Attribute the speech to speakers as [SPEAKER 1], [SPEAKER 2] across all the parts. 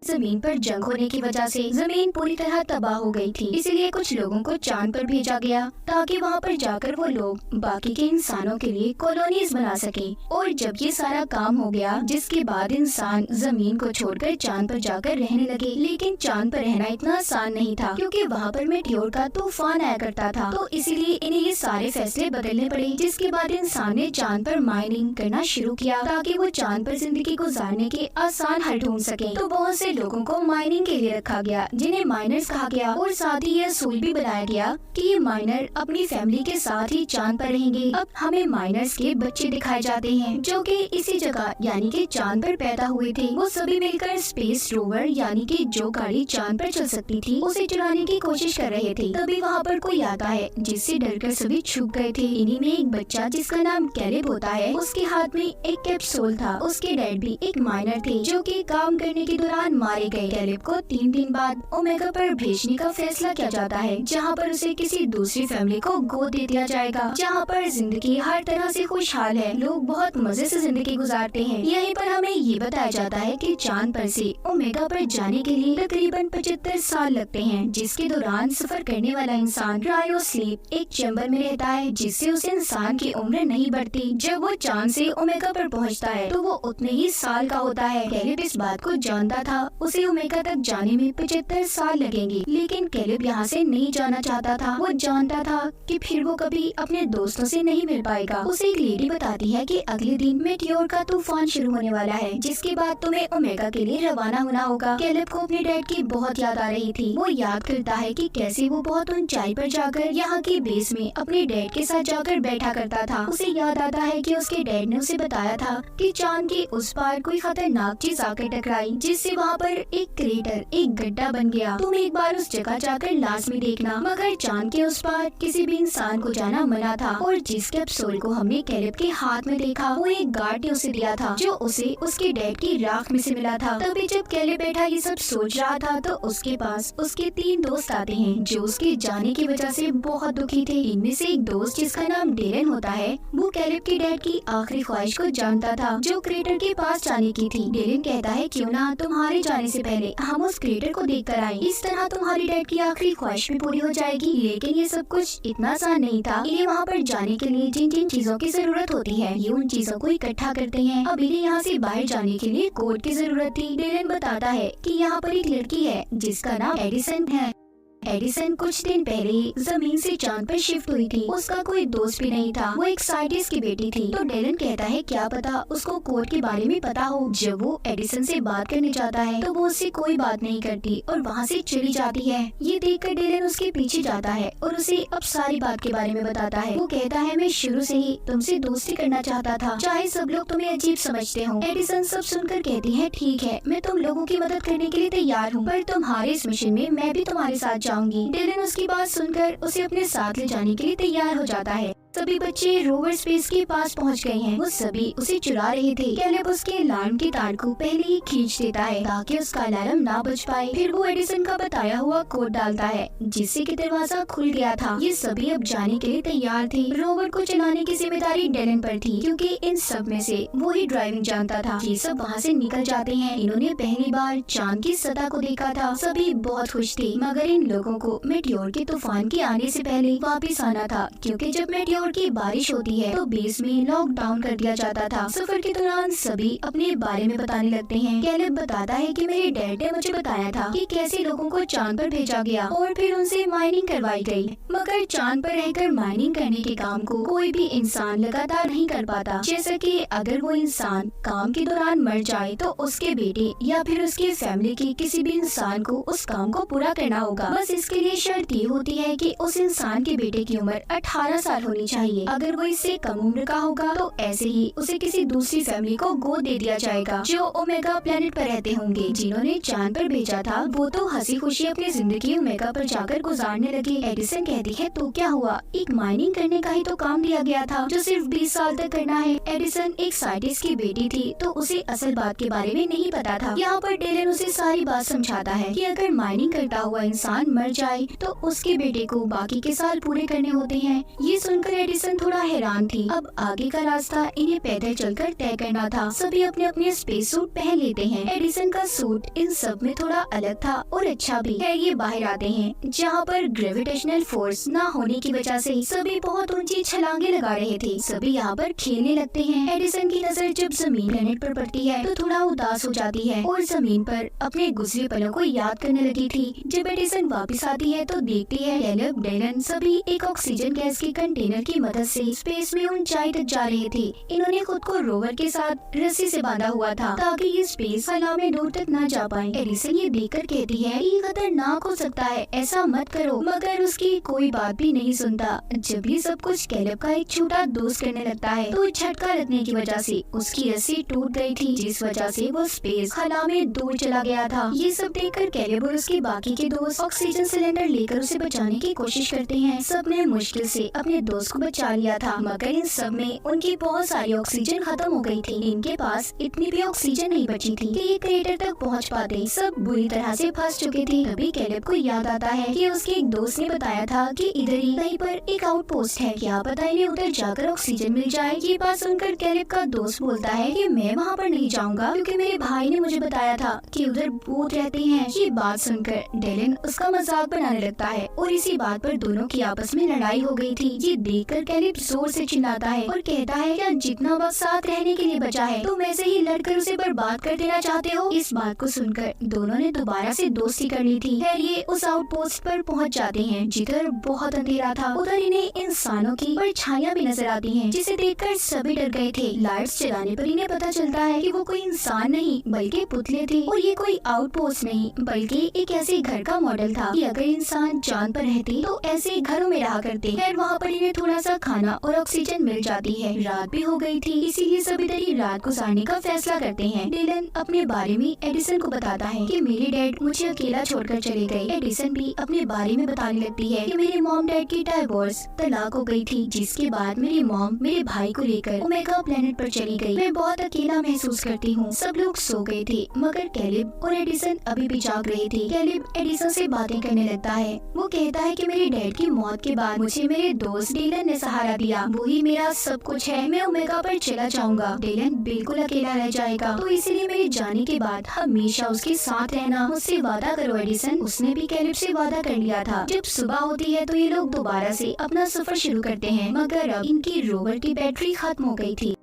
[SPEAKER 1] जमीन पर जंग होने की वजह से जमीन पूरी तरह तबाह हो गई थी। इसीलिए कुछ लोगों को चांद पर भेजा गया ताकि वहाँ पर जाकर वो लोग बाकी के इंसानों के लिए कॉलोनीज बना सके। और जब ये सारा काम हो गया, जिसके बाद इंसान जमीन को छोड़कर चांद पर जाकर रहने लगे। लेकिन चांद पर रहना इतना आसान नहीं था, क्योंकि वहाँ पर मेटियोर का तूफान आया करता था। तो इसीलिए इन्हें ये सारे फैसले बदलने पड़े। जिसके बाद इंसान ने चांद पर माइनिंग करना शुरू किया ताकि वो चांद पर जिंदगी गुजारने के आसान हल ढूंढ सके। तो बहुत से लोगों को माइनिंग के लिए रखा गया, जिन्हें माइनर्स कहा गया। और साथ ही यह असूल भी बनाया गया कि ये माइनर अपनी फैमिली के साथ ही चांद पर रहेंगे। अब हमें माइनर्स के बच्चे दिखाए जाते हैं जो कि इसी जगह यानी कि चांद पर पैदा हुए थे। वो सभी मिलकर स्पेस रोवर यानी कि जो गाड़ी चांद पर चल सकती थी उसे चलाने की कोशिश कर रहे थे। तभी वहाँ पर कोई आता है जिससे डरकर सभी छुप गए थे। इन्हीं में एक बच्चा जिसका नाम कैलेब होता है, उसके हाथ में एक कैप्सूल था। उसके डैड भी एक माइनर थे जो कि काम करने के दौरान मारे गए। कैलेब को 3 दिन बाद ओमेगा पर भेजने का फैसला किया जाता है, जहाँ पर उसे किसी दूसरी फैमिली को गोद दे दिया जाएगा, जहाँ पर जिंदगी हर तरह से खुशहाल है। लोग बहुत मजे से जिंदगी गुजारते हैं। यहीं पर हमें ये बताया जाता है कि चांद पर से ओमेगा पर जाने के लिए तकरीबन 75 साल लगते हैं, जिसके दौरान सफर करने वाला इंसान क्रायो स्लीप एक चैम्बर में रहता है, जिससे उस इंसान की उम्र नहीं बढ़ती। जब वो चांद से ओमेगा पर पहुंचता है तो वो उतने ही साल का होता है। कैलेब इस बात को जानता था, उसे ओमेगा तक जाने में 75 साल लगेंगे। लेकिन कैलेब यहाँ से नहीं जाना चाहता था। वो जानता था कि फिर वो कभी अपने दोस्तों से नहीं मिल पाएगा। उसे एक लेडी बताती है कि अगले दिन मेटियोर का तूफान शुरू होने वाला है, जिसके बाद तुम्हें ओमेगा के लिए रवाना होना होगा। कैलेब को अपने डैड की बहुत याद आ रही थी। वो याद करता है कि कैसे वो बहुत ऊंचाई पर जाकर यहाँ की बेस में अपने डैड के साथ जाकर बैठा करता था। उसे याद आता है कि उसके डैड ने उसे बताया था कि चांद के उस पार कोई खतरनाक चीज आकर टकराई, जिससे वहाँ पर एक क्रेटर, एक गड्ढा बन गया। तुम एक बार उस जगह जाकर लाजमी देखना। मगर चांद के उस पार किसी भी इंसान को जाना मना था। और जिस कैप्सूल को हमने कैलेब के हाथ में देखा, वो एक गार्ड ने उसे दिया था, जो उसे उसके डैड की राख में से मिला था। तभी जब कैलेब बैठा ये सब सोच रहा था तो उसके पास उसके 3 दोस्त आते हैं, जो उसके जाने की वजह से बहुत दुखी थे। इनमें से एक दोस्त जिसका नाम डेरन होता है, वो कैलेब के डैड की आखिरी ख्वाहिश को जानता था, जो क्रेटर के पास जाने की थी। डेरन कहता है क्यों ना तुम्हारे जाने से पहले हम उस क्रेटर को देख कर आए, इस तरह तुम्हारी डैड की आखिरी ख्वाहिश भी पूरी हो जाएगी। लेकिन ये सब कुछ इतना आसान नहीं था। इन्हें वहाँ पर जाने के लिए जिन जिन चीजों की जरूरत होती है, ये उन चीजों को इकट्ठा करते हैं। अब इन्हें यहाँ से बाहर जाने के लिए कोड की जरूरत थी। डेरन बताता है कि यहाँ पर एक लड़की है जिसका नाम एडिसन है। एडिसन कुछ दिन पहले ही जमीन से चांद पर शिफ्ट हुई थी। उसका कोई दोस्त भी नहीं था, वो एक साइंटिस्ट की बेटी थी। तो डेलन कहता है क्या पता उसको कोड के बारे में पता हो। जब वो एडिसन से बात करने जाता है तो वो उससे कोई बात नहीं करती और वहाँ से चली जाती है। ये देखकर डेलन उसके पीछे जाता है और उसे अब सारी बात के बारे में बताता है। वो कहता है मैं शुरू से ही तुमसे दोस्ती करना चाहता था, चाहे सब लोग तुम्हें अजीब समझते हो। एडिसन सब सुनकर कहती है ठीक है, मैं तुम लोगों की मदद करने के लिए तैयार हूँ, पर तुम्हारे इस मिशन में मैं भी तुम्हारे साथ जाऊंगी। डेलन उसकी बात सुनकर उसे अपने साथ ले जाने के लिए तैयार हो जाता है। सभी बच्चे रोवर स्पेस के पास पहुंच गए हैं। वो सभी उसे चुरा रहे थे। कैलेब उसके अलार्म की तार को पहले ही खींच देता है ताकि उसका अलार्म ना बज पाए। फिर वो एडिसन का बताया हुआ कोड डालता है, जिससे कि दरवाजा खुल गया था। ये सभी अब जाने के लिए तैयार थे। रोवर को चलाने की जिम्मेदारी डेलन पर थी, क्योंकि इन सब में से वो ही ड्राइविंग जानता था। ये सब वहाँ से निकल जाते हैं। इन्होंने पहली बार चांद की सतह को देखा था। सभी बहुत खुश थे, मगर इन लोगों को मेटियोर के तूफान के आने से पहले वापिस आना था, क्योंकि जब मेटियोर की बारिश होती है तो बेस में लॉकडाउन कर दिया जाता था। सफर के दौरान सभी अपने बारे में बताने लगते हैं। कैलेब बताता है कि मेरे डैड ने मुझे बताया था कि कैसे लोगों को चांद पर भेजा गया और फिर उनसे माइनिंग करवाई गई। मगर चांद पर रहकर माइनिंग करने के काम को कोई भी इंसान लगातार नहीं कर पाता। जैसे कि अगर वो इंसान काम के दौरान मर जाए तो उसके बेटे या फिर उसके फैमिली की किसी भी इंसान को उस काम को पूरा करना होगा। बस इसके लिए शर्त ये होती है कि उस इंसान के बेटे की उम्र 18 साल होनी चाहिए। अगर वो इससे कम उम्र का होगा तो ऐसे ही उसे किसी दूसरी फैमिली को गोद दे दिया जाएगा, जो ओमेगा प्लेनेट पर रहते होंगे। जिन्होंने चांद पर भेजा था वो तो हंसी खुशी अपनी जिंदगी ओमेगा पर जाकर गुजारने लगे। एडिसन कहती है तो क्या हुआ, एक माइनिंग करने का ही तो काम दिया गया था जो सिर्फ 20 साल तक करना है। एडिसन एक साइंटिस्ट की बेटी थी तो उसे असल बात के बारे में नहीं पता था। यहाँ पर डेलन उसे सारी बात समझाता है कि अगर माइनिंग करता हुआ इंसान मर जाए तो उसके बेटे को बाकी के साल पूरे करने होते हैं। ये सुनकर एडिसन थोड़ा हैरान थी। अब आगे का रास्ता इन्हें पैदल चलकर तय करना था। सभी अपने अपने स्पेस सूट पहन लेते हैं। एडिसन का सूट इन सब में थोड़ा अलग था और अच्छा भी है। ये बाहर आते हैं जहाँ पर ग्रेविटेशनल फोर्स ना होने की वजह से सभी बहुत ऊंची छलांगे लगा रहे थे। सभी यहाँ पर खेलने लगते हैं। एडिसन की नजर जब जमीन प्लेनेट पर पड़ती है तो थोड़ा उदास हो जाती है और जमीन पर अपने गुजरे पलों को याद करने लगी थी। जब एडिसन वापस आती है तो देखती है कैलेब, डेलन सभी एक ऑक्सीजन गैस के कंटेनर की मदद से स्पेस में ऊंचाई तक जा रहे थे। इन्होंने खुद को रोवर के साथ रस्सी से बांधा हुआ था ताकि ये स्पेस खला में दूर तक न जा पाए। एडिसन ये देखकर कहती है ये खतरनाक हो सकता है, ऐसा मत करो, मगर उसकी कोई बात भी नहीं सुनता। जब ये सब कुछ कैलेब का एक छोटा दोस्त करने लगता है तो झटका लगने की वजह से उसकी रस्सी टूट गई थी, जिस वजह से वो स्पेस खला में दूर चला गया था। ये सब देखकर कैलेब और उसके बाकी के दोस्त ऑक्सीजन सिलेंडर लेकर उसे बचाने की कोशिश करते हैं। सबने मुश्किल से अपने दोस्त को बचा लिया था, मगर इन सब में उनकी बहुत सारी ऑक्सीजन खत्म हो गई थी। इनके पास इतनी भी ऑक्सीजन नहीं बची थी कि ये क्रेटर तक पहुंच पाते। सब बुरी तरह से फंस चुके थे। तभी कैलेब को याद आता है कि उसके एक दोस्त ने बताया था कि इधर ही कहीं पर एक आउटपोस्ट है, क्या पता इन्हें उधर जाकर ऑक्सीजन मिल जाए। ये बात सुनकर कैलेब का दोस्त बोलता है कि मैं वहाँ पर नहीं जाऊँगा क्योंकि मेरे भाई ने मुझे बताया था कि उधर भूत रहते हैं। ये बात सुनकर डेलन उसका मजाक बनाने लगता है और इसी बात पर दोनों की आपस में लड़ाई हो गई थी। ये देखकर कैलेब जोर से चिल्लाता है और कहता है क्या जितना वक्त साथ रहने के लिए बचा है तुम ऐसे ही लड़कर उसे बर्बाद कर देना चाहते हो। इस बात को सुनकर दोनों ने दोबारा से दोस्ती कर ली थी। खैर ये उस आउटपोस्ट पर पहुंच जाते हैं जिधर बहुत अंधेरा था। उधर इन्हें इंसानों की परछाइयां भी नजर आती हैं, जिसे देखकर सभी डर गए थे। लाइट्स जलाने पर इन्हें पता चलता है कि वो कोई इंसान नहीं बल्कि पुतले थे और ये कोई आउटपोस्ट नहीं बल्कि एक ऐसे घर का मॉडल था कि अगर इंसान चांद पर रहते तो ऐसे घरों में रहा करते। खैर वहाँ पर इन्हें थोड़ा सा खाना और ऑक्सीजन मिल जाती है। रात भी हो गई थी, इसीलिए सभी तरह रात गुजारने का फैसला करते हैं। डेलन अपने बारे में एडिसन को बताता है कि मेरे डैड मुझे अकेला छोड़कर चले गए। एडिसन भी अपने बारे में बताने लगती है कि मेरे मॉम डैड की डाइवोर्स तलाक हो गई थी, जिसके बाद मेरी मॉम मेरे भाई को लेकर ओमेगा प्लेनेट पर चली गई। मैं बहुत अकेला महसूस करती हूँ। सब लोग सो गए थे मगर कैलेब और एडिसन अभी भी जाग रहे थे। कैलेब एडिसन से बातें करने लगता है। वो कहता है कि मेरे डैड की मौत के बाद मुझे मेरे दोस्त डेलन ने सहारा दिया, वही मेरा सब कुछ है। मैं ओमेगा पर चला जाऊंगा, डेलन बिल्कुल अकेला रह जाएगा, तो इसीलिए मेरे जाने के बाद हमेशा उसके साथ रहना। मुझसे वादा करो एडिसन। उसने भी कैलेब से वादा कर लिया था। जब सुबह होती है तो ये लोग दोबारा से अपना सफर शुरू करते हैं, मगर अब इनकी रोवर की बैटरी खत्म हो गई थी।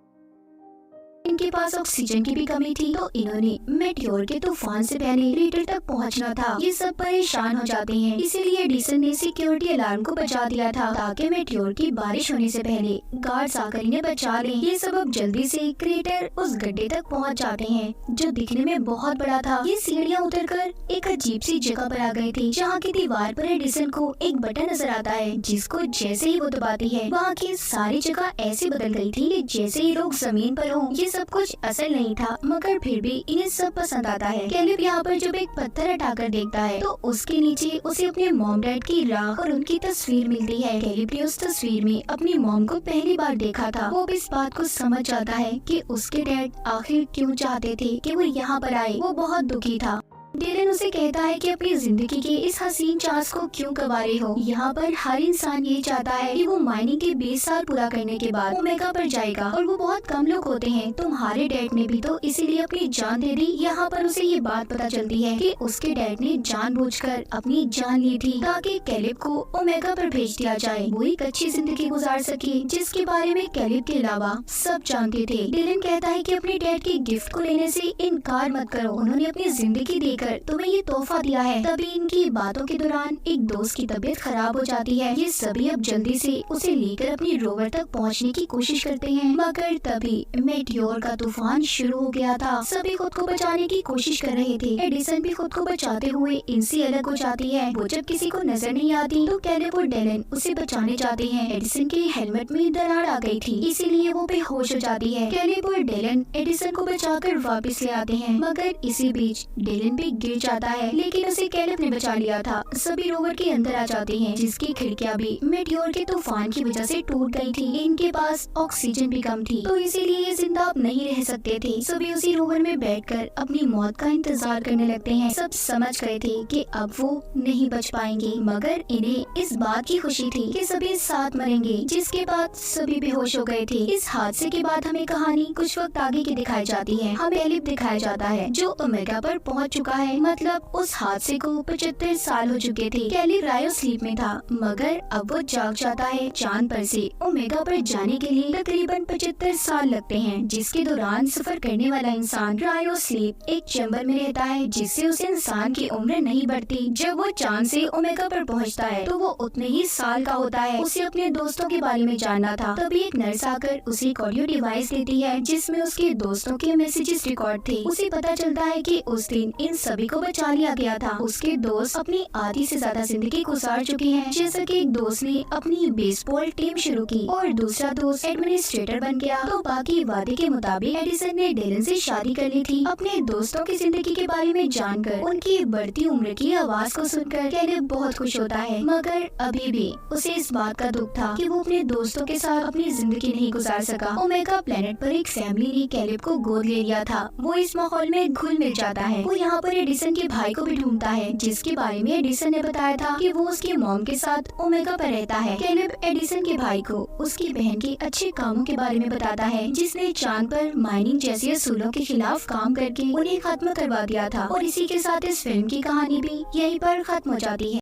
[SPEAKER 1] इनके पास ऑक्सीजन की भी कमी थी, तो इन्होंने मेटियोर के तूफान से पहले क्रेटर तक पहुंचना था। ये सब परेशान हो जाते हैं, इसीलिए एडिसन ने सिक्योरिटी अलार्म को बजा दिया था ताकि मेटियोर की बारिश होने से पहले गार्ड्स आकर इन्हें बचा लें। ये सब अब जल्दी से क्रेटर उस गड्ढे तक पहुंच जाते हैं जो दिखने में बहुत बड़ा था। ये सीढ़ियाँ उतरकर एक अजीब सी जगह पर आ गए थे, जहाँ की दीवार पर एडिसन को एक बटन नजर आता है, जिसको जैसे ही वो दबाती है वहाँ की सारी जगह ऐसे बदल गई थी कि जैसे ही लोग जमीन पर हों। ये सब कुछ असल नहीं था, मगर फिर भी इन्हें सब पसंद आता है। कैलेब यहाँ पर जब एक पत्थर हटाकर देखता है तो उसके नीचे उसे अपने मॉम डैड की राख और उनकी तस्वीर मिलती है। कैलेब ने उस तस्वीर में अपनी मॉम को पहली बार देखा था। वो भी इस बात को समझ जाता है कि उसके डैड आखिर क्यों चाहते थे कि वो यहाँ पर आए। वो बहुत दुखी था। डेलन उसे कहता है कि अपनी जिंदगी के इस हसीन चांस को क्यों गंवा रहे हो। यहाँ पर हर इंसान यही चाहता है कि वो माइनिंग के 20 साल पूरा करने के बाद ओमेगा पर जाएगा, और वो बहुत कम लोग होते हैं। तुम्हारे डैड ने भी तो इसीलिए अपनी जान दे दी। यहाँ पर उसे ये बात पता चलती है कि उसके डैड ने जानबूझकर अपनी जान ली थी ताकि कैलेब को ओमेगा पर भेज दिया जाए, वो एक अच्छी जिंदगी गुजार सके, जिसके बारे में कैलेब के अलावा सब जानते थे। डेलन कहता है कि अपने डैड की गिफ्ट को लेने से इनकार मत करो, उन्होंने अपनी जिंदगी देकर तुम्हें ये तोहफा दिया है। तभी इनकी बातों के दौरान एक दोस्त की तबीयत खराब हो जाती है। ये सभी अब जल्दी से उसे लेकर अपनी रोवर तक पहुंचने की कोशिश करते हैं, मगर तभी मेटियोर का तूफान शुरू हो गया था। सभी खुद को बचाने की कोशिश कर रहे थे। एडिसन भी खुद को बचाते हुए इनसे अलग हो जाती है। वो जब किसी को नजर नहीं आती तो कैलेब और डेलन उसे बचाने जाते हैं। एडिसन के हेलमेट में दरार आ गई थी, इसीलिए वो बेहोश हो जाती है। कैलेब और डेलन एडिसन को बचाकर वापस ले आते हैं, मगर इसी बीच डेलन भी गिर जाता है, लेकिन उसे कैलिब ने बचा लिया था। सभी रोवर के अंदर आ जाते हैं, जिसकी खिड़कियां भी मेटियोर के तूफान की वजह से टूट गई थी। इनके पास ऑक्सीजन भी कम थी, तो इसीलिए ये जिंदा अब नहीं रह सकते थे। सभी उसी रोवर में बैठकर अपनी मौत का इंतजार करने लगते हैं। सब समझ गए थे कि अब वो नहीं बच पाएंगे, मगर इन्हें इस बात की खुशी थी कि सभी साथ मरेंगे। जिसके बाद सभी बेहोश हो गए थे। इस हादसे के बाद हमें कहानी कुछ वक्त आगे की दिखाई जाती है। हमें कैलिब दिखाया जाता है जो ओमेगा पर पहुंच चुका है। मतलब उस हादसे को 75 साल हो चुके थे। कैलिब रायो स्लीप में था, मगर अब वो जाग जाता है। चांद पर से ओमेगा पर जाने के लिए तकरीबन 75 साल लगते हैं, जिसके दौरान सफर करने वाला इंसान रायो स्लीप एक चैम्बर में रहता है, जिससे उस इंसान की उम्र नहीं बढ़ती। जब वो चांद से ओमेगा पर पहुंचता है तो वो उतने ही साल का होता है। उसे अपने दोस्तों के बारे में जानना था। तभी एक नर्स आकर उसे एक ऑडियो डिवाइस देती है, जिसमें उसके दोस्तों के मैसेजेस रिकॉर्ड थे। उसे पता चलता है कि उस दिन इन सभी को बचा लिया गया था। उसके दोस्त अपनी आधी से ज्यादा जिंदगी गुजार चुके हैं। जैसे कि एक दोस्त ने अपनी बेसबॉल टीम शुरू की और दूसरा दोस्त एडमिनिस्ट्रेटर बन गया, तो बाकी वादे के मुताबिक एडिसन ने डेलन से शादी कर ली थी। अपने दोस्तों की जिंदगी के बारे में जानकर, उनकी बढ़ती उम्र की आवाज को सुनकर कैलिब बहुत खुश होता है, मगर अभी भी उसे इस बात का दुख था कि वो अपने दोस्तों के साथ अपनी जिंदगी नहीं गुजार सका। ओमेगा प्लेनेट पर एक फैमिली ने कैलिब को गोद ले लिया था। वो इस माहौल में घुल मिल जाता है। वो यहाँ पर एडिसन के भाई को भी ढूंढता है, जिसके बारे में एडिसन ने बताया था कि वो उसकी मॉम के साथ ओमेगा पर रहता है। कैलिब एडिसन के भाई को उसकी बहन के अच्छे कामों के बारे में बताता है, जिसने चांद पर माइनिंग जैसे असूलों के खिलाफ काम करके उन्हें खत्म करवा दिया था। और इसी के साथ इस फिल्म की कहानी भी यहीं पर खत्म हो जाती है।